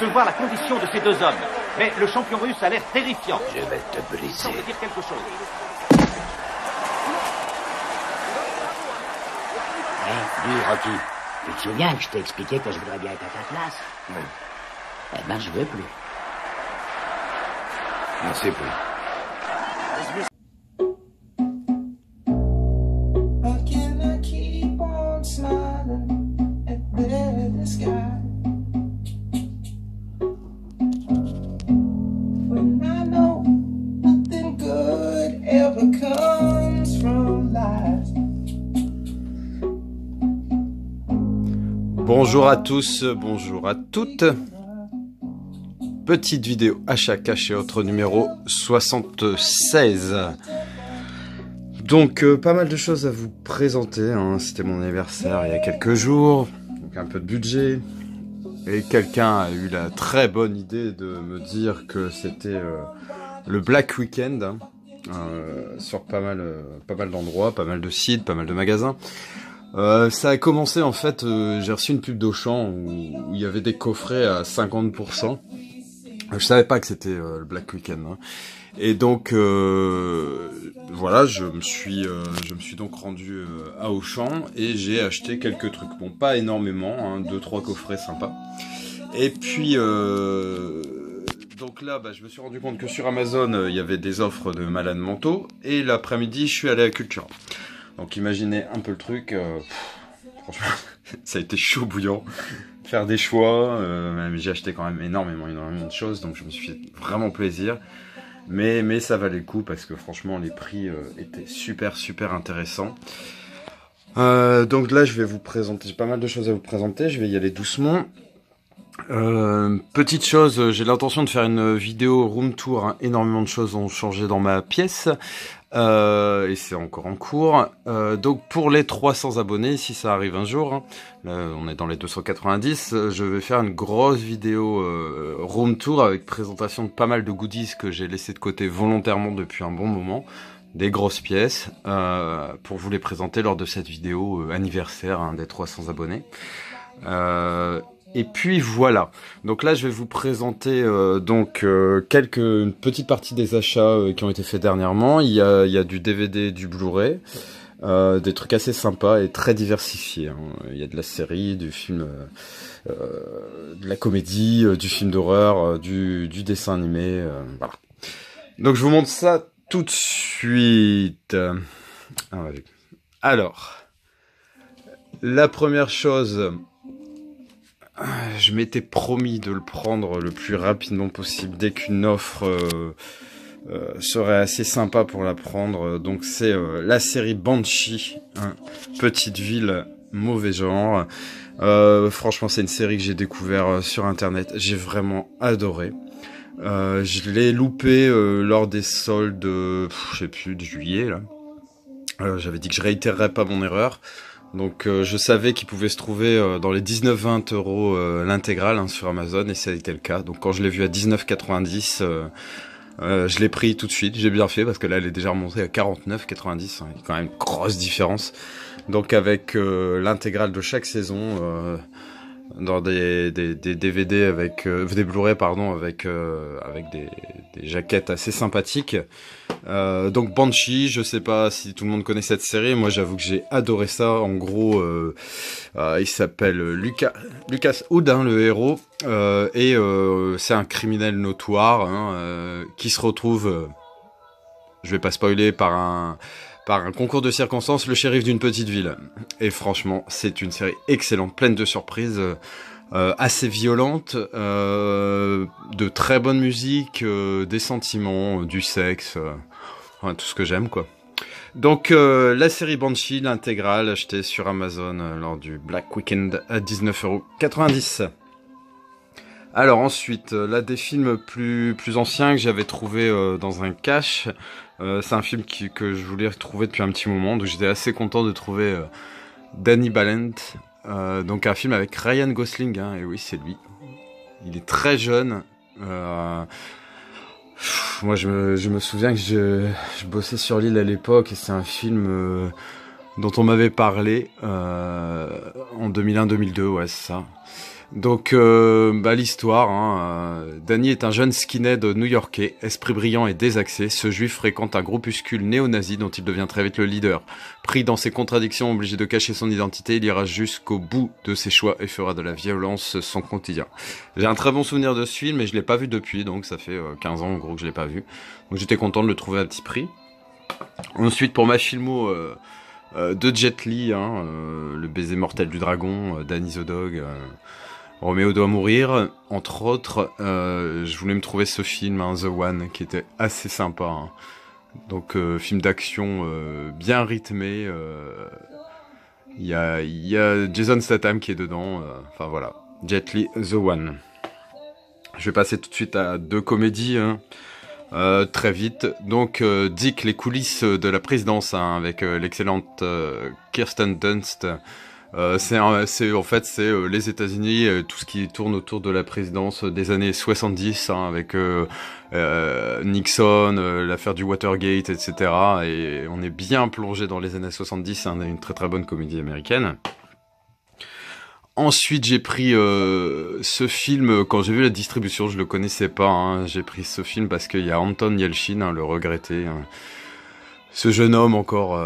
de voir la condition de ces deux hommes. Mais le champion russe a l'air terrifiant. Je vais te briser. Ça veut dire quelque chose. Dis, Rocky, tu te souviens que je t'ai expliqué que je voudrais bien être à ta place? Oui. Eh ben, je veux plus. Merci, Paul. Bonjour à tous, bonjour à toutes. Petite vidéo achat caché autre numéro 76. Donc pas mal de choses à vous présenter, hein. C'était mon anniversaire il y a quelques jours, donc un peu de budget. Et quelqu'un a eu la très bonne idée de me dire que c'était le Black Weekend, hein, sur pas mal d'endroits, pas mal de sites, pas mal de magasins. Ça a commencé en fait, j'ai reçu une pub d'Auchan où il y avait des coffrets à 50%. Je savais pas que c'était le Black Weekend, hein. Et donc voilà, je me suis donc rendu à Auchan et j'ai acheté quelques trucs. Bon, pas énormément, hein, 2-3 coffrets sympas. Et puis donc là, je me suis rendu compte que sur Amazon, il y avait des offres de malades mentaux. Et l'après-midi, je suis allé à Cultura. Donc imaginez un peu le truc, franchement, ça a été chaud bouillant, faire des choix, j'ai acheté quand même énormément de choses, donc je me suis fait vraiment plaisir, mais ça valait le coup parce que franchement les prix étaient super intéressants. Donc là je vais vous présenter, j'ai pas mal de choses à vous présenter, je vais y aller doucement. Petite chose, j'ai l'intention de faire une vidéo room tour, hein. Énormément de choses ont changé dans ma pièce. Et c'est encore en cours. Donc pour les 300 abonnés, si ça arrive un jour, hein, là, on est dans les 290, je vais faire une grosse vidéo room tour avec présentation de pas mal de goodies que j'ai laissé de côté volontairement depuis un bon moment, des grosses pièces, pour vous les présenter lors de cette vidéo anniversaire, hein, des 300 abonnés. Et puis voilà, donc là je vais vous présenter une petite partie des achats qui ont été faits dernièrement. Il y a du DVD, du Blu-ray, des trucs assez sympas et très diversifiés, hein. Il y a de la série, du film, de la comédie, du film d'horreur, du dessin animé, voilà. Donc je vous montre ça tout de suite. Alors, la première chose... Je m'étais promis de le prendre le plus rapidement possible dès qu'une offre serait assez sympa pour la prendre. Donc c'est la série Banshee, hein, Petite ville, mauvais genre. Franchement c'est une série que j'ai découvert sur internet. J'ai vraiment adoré. Je l'ai loupé lors des soldes, je sais plus, de juillet là. J'avais dit que je réitérerais pas mon erreur. Donc je savais qu'il pouvait se trouver dans les 19-20 euros l'intégrale, hein, sur Amazon, et ça a été le cas. Donc quand je l'ai vu à 19,90, je l'ai pris tout de suite. J'ai bien fait parce que là elle est déjà remontée à 49,90, hein, il y a quand même une grosse différence. Donc avec l'intégrale de chaque saison, dans des DVD avec des Blu-ray pardon, avec des jaquettes assez sympathiques. Donc Banshee, je sais pas si tout le monde connaît cette série, moi j'avoue que j'ai adoré ça. En gros il s'appelle Lucas Hood, hein, le héros, et c'est un criminel notoire, hein, qui se retrouve, je vais pas spoiler, par un concours de circonstances, le shérif d'une petite ville. Et franchement, c'est une série excellente, pleine de surprises, assez violente, de très bonne musique, des sentiments, du sexe, tout ce que j'aime, quoi. Donc la série Banshee, l'intégrale, achetée sur Amazon lors du Black Weekend à 19,90 €. Alors ensuite, là des films plus anciens que j'avais trouvé dans un cache. C'est un film que je voulais retrouver depuis un petit moment, donc j'étais assez content de trouver Danny Ballant. Donc un film avec Ryan Gosling, hein, et oui c'est lui. Il est très jeune. Moi je me souviens que je bossais sur l'île à l'époque et c'est un film dont on m'avait parlé en 2001-2002, ouais c'est ça. Donc, l'histoire, Danny est un jeune skinhead new-yorkais, esprit brillant et désaxé. Ce juif fréquente un groupuscule néo-nazi dont il devient très vite le leader. Pris dans ses contradictions, obligé de cacher son identité, il ira jusqu'au bout de ses choix et fera de la violence son quotidien. J'ai un très bon souvenir de ce film, mais je l'ai pas vu depuis, donc ça fait 15 ans en gros que je l'ai pas vu. Donc j'étais content de le trouver à petit prix. Ensuite, pour ma filmo de Jet Li, le baiser mortel du dragon, Danny the Dog... Roméo doit mourir, entre autres, je voulais me trouver ce film, The One, qui était assez sympa. Donc, film d'action bien rythmé. Il y a Jason Statham qui est dedans. Enfin voilà, Jet Li, The One. Je vais passer tout de suite à 2 comédies, très vite. Donc, Dick, les coulisses de la présidence, avec l'excellente Kirsten Dunst. C'est les États-Unis, tout ce qui tourne autour de la présidence des années 70, avec Nixon, l'affaire du Watergate, etc. Et on est bien plongé dans les années 70, une très très bonne comédie américaine. Ensuite, j'ai pris ce film, quand j'ai vu la distribution, je le connaissais pas, j'ai pris ce film parce qu'il y a Anton Yelchin, le regretté, ce jeune homme encore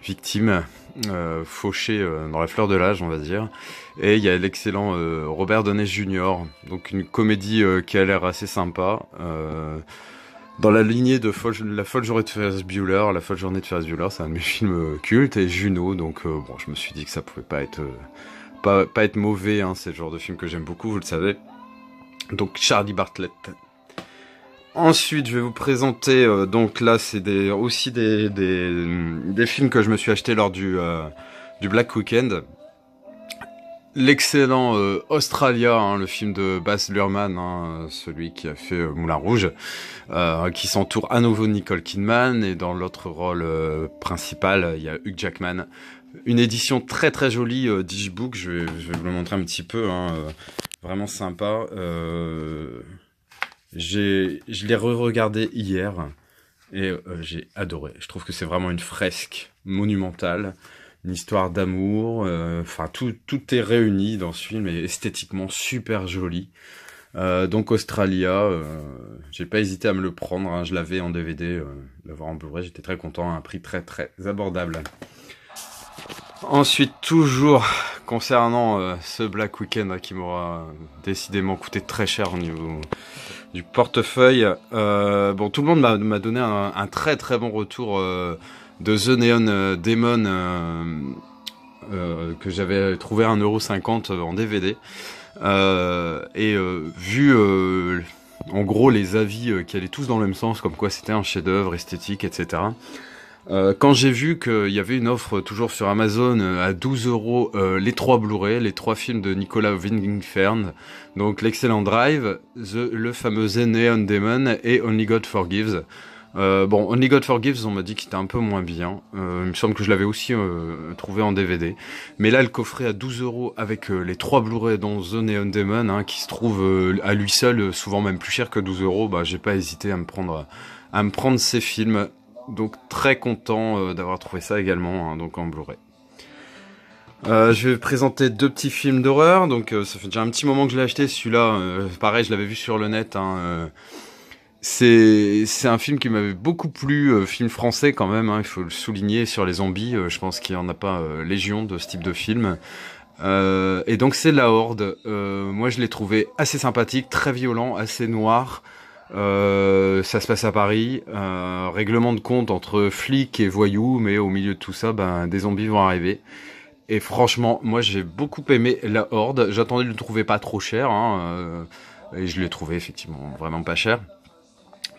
victime, fauché dans la fleur de l'âge, on va dire. Et il y a l'excellent Robert Downey Jr., donc une comédie qui a l'air assez sympa, dans la lignée de La folle journée de Ferris Bueller. La folle journée de Ferris Bueller, c'est un de mes films cultes, et Juno, donc je me suis dit que ça pouvait pas être mauvais, c'est le genre de film que j'aime beaucoup, vous le savez. Donc Charlie Bartlett. Ensuite, je vais vous présenter, donc là, c'est aussi des films que je me suis acheté lors du Black Weekend. L'excellent Australia, le film de Baz Luhrmann, celui qui a fait Moulin Rouge, qui s'entoure à nouveau de Nicole Kidman, et dans l'autre rôle principal, il y a Hugh Jackman. Une édition très très jolie Digbook, je vais vous le montrer un petit peu, vraiment sympa. Je l'ai re-regardé hier et j'ai adoré. Je trouve que c'est vraiment une fresque monumentale, une histoire d'amour. Tout est réuni dans ce film et esthétiquement super joli. Donc Australia, j'ai pas hésité à me le prendre. Je l'avais en DVD, l'avoir en Blu-ray. J'étais très content, à un prix très très abordable. Ensuite, toujours concernant ce Black Weekend qui m'aura décidément coûté très cher au niveau du portefeuille. Tout le monde m'a donné un très très bon retour de The Neon Demon que j'avais trouvé à 1,50 € en DVD. Vu en gros les avis qui allaient tous dans le même sens, comme quoi c'était un chef-d'œuvre esthétique, etc. Quand j'ai vu qu'il y avait une offre toujours sur Amazon à 12 €, les 3 Blu-ray, les 3 films de Nicolas Winding Refn, donc l'excellent Drive, le fameux The Neon Demon et Only God Forgives. Only God Forgives, on m'a dit qu'il était un peu moins bien. Il me semble que je l'avais aussi trouvé en DVD. Mais là, le coffret à 12 € avec les 3 Blu-ray dont The Neon Demon, qui se trouve à lui seul, souvent même plus cher que 12 €, j'ai pas hésité à me prendre ces films. Donc très content d'avoir trouvé ça également, donc en Blu-ray. Je vais présenter 2 petits films d'horreur. Donc ça fait déjà un petit moment que je l'ai acheté. Celui-là, pareil, je l'avais vu sur le net. C'est un film qui m'avait beaucoup plu, film français quand même, il faut le souligner, sur les zombies. Je pense qu'il n'y en a pas légion de ce type de film. Et donc c'est La Horde. Moi je l'ai trouvé assez sympathique, très violent, assez noir. Ça se passe à Paris, règlement de compte entre flics et voyous, mais au milieu de tout ça, des zombies vont arriver. Et franchement, moi j'ai beaucoup aimé La Horde. J'attendais de le trouver pas trop cher, et je l'ai trouvé effectivement vraiment pas cher.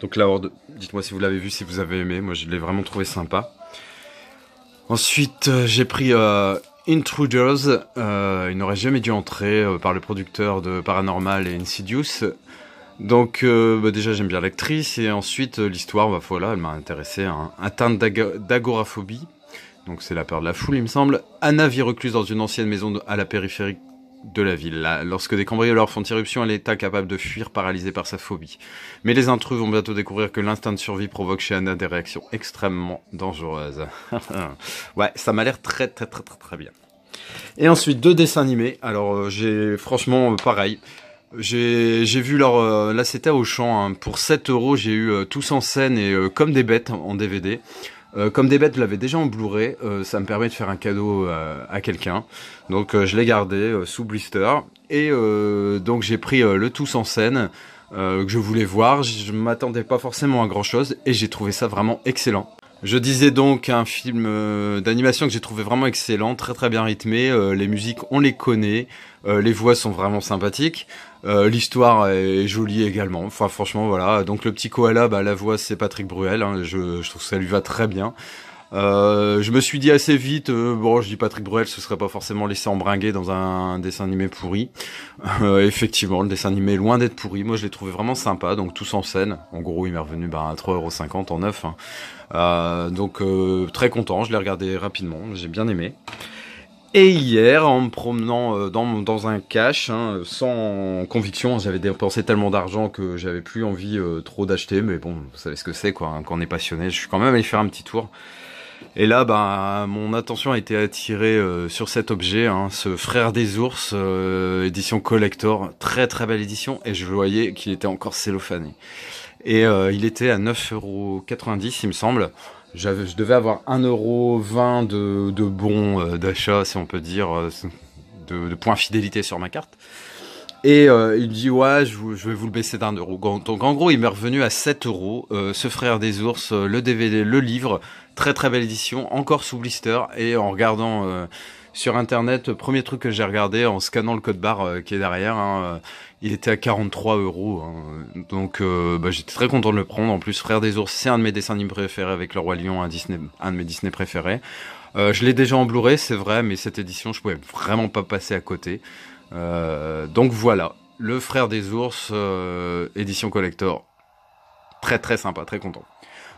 Donc La Horde, dites-moi si vous l'avez vu, si vous avez aimé. Moi je l'ai vraiment trouvé sympa. Ensuite, j'ai pris Intruders. Il n'aurait jamais dû entrer, par le producteur de Paranormal et Insidious. Donc déjà j'aime bien l'actrice, et ensuite l'histoire, elle m'a intéressé. Atteinte d'agoraphobie, donc c'est la peur de la foule il me semble. Anna vit recluse dans une ancienne maison à la périphérie de la ville. Lorsque des cambrioleurs font irruption, elle est incapable de fuir, paralysée par sa phobie. Mais les intrus vont bientôt découvrir que l'instinct de survie provoque chez Anna des réactions extrêmement dangereuses. Ouais, ça m'a l'air très très très très très bien. Et ensuite 2 dessins animés. Alors j'ai franchement pareil. J'ai vu leur là c'était à Auchan hein. Pour 7 €, j'ai eu Tous en scène et Comme des bêtes en DVD. Comme des bêtes, je l'avais déjà en Blu-ray, ça me permet de faire un cadeau à quelqu'un. Donc je l'ai gardé sous blister et donc j'ai pris le Tous en scène que je voulais voir. Je m'attendais pas forcément à grand chose et j'ai trouvé ça vraiment excellent. Je disais donc un film d'animation que j'ai trouvé vraiment excellent, très très bien rythmé, les musiques on les connaît, les voix sont vraiment sympathiques, l'histoire est jolie également, enfin franchement voilà, donc le petit koala, bah, la voix c'est Patrick Bruel, hein, je trouve que ça lui va très bien. Je me suis dit assez vite, bon je dis Patrick Bruel se serait pas forcément laissé embringuer dans un dessin animé pourri. Effectivement le dessin animé est loin d'être pourri, moi je l'ai trouvé vraiment sympa, donc Tous en scène, en gros il m'est revenu à 3,50 € en neuf. Hein. Donc très content, je l'ai regardé rapidement, j'ai bien aimé. Et hier, en me promenant dans un cash, hein, sans conviction, j'avais dépensé tellement d'argent que j'avais plus envie trop d'acheter, mais bon, vous savez ce que c'est quoi, hein, quand on est passionné, je suis quand même allé faire un petit tour. Et là, ben, mon attention a été attirée sur cet objet, hein, ce Frères des ours, édition collector, très très belle édition, et je voyais qu'il était encore cellophané. Et il était à 9,90 € il me semble. Je devais avoir 1,20 € de bons d'achat, si on peut dire, de points fidélité sur ma carte. Et il me dit ouais, je vais vous le baisser d'1 €. Donc en gros, il m'est revenu à 7 €. Ce Frère des ours, le DVD, le livre, très très belle édition, encore sous blister. Et en regardant sur internet, premier truc que j'ai regardé en scannant le code barre qui est derrière, hein, il était à 43 €. Hein. Donc bah, j'étais très content de le prendre. En plus, Frères des ours, c'est un de mes dessins animés préférés avec Le Roi Lion, un de mes Disney préférés. Je l'ai déjà en Blu-ray, c'est vrai, mais cette édition, je pouvais vraiment pas passer à côté. Donc voilà, le Frère des ours, édition collector, très très sympa, très content.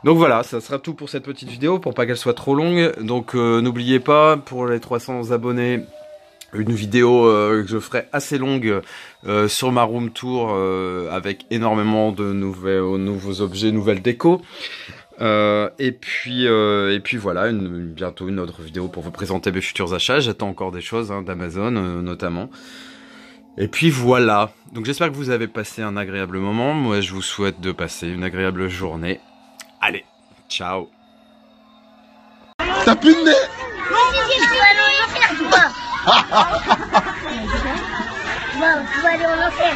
Donc voilà, ça sera tout pour cette petite vidéo, pour pas qu'elle soit trop longue. Donc n'oubliez pas, pour les 300 abonnés, une vidéo que je ferai assez longue sur ma room tour, avec énormément de nouveaux objets, nouvelles décos. Et puis voilà, bientôt une autre vidéo pour vous présenter mes futurs achats. J'attends encore des choses hein, d'Amazon notamment. Et puis voilà, donc j'espère que vous avez passé un agréable moment. Moi je vous souhaite de passer une agréable journée. Allez, ciao. T'as plus de nez. Tu vas aller en enfer, toi. Tu vas aller en enfer.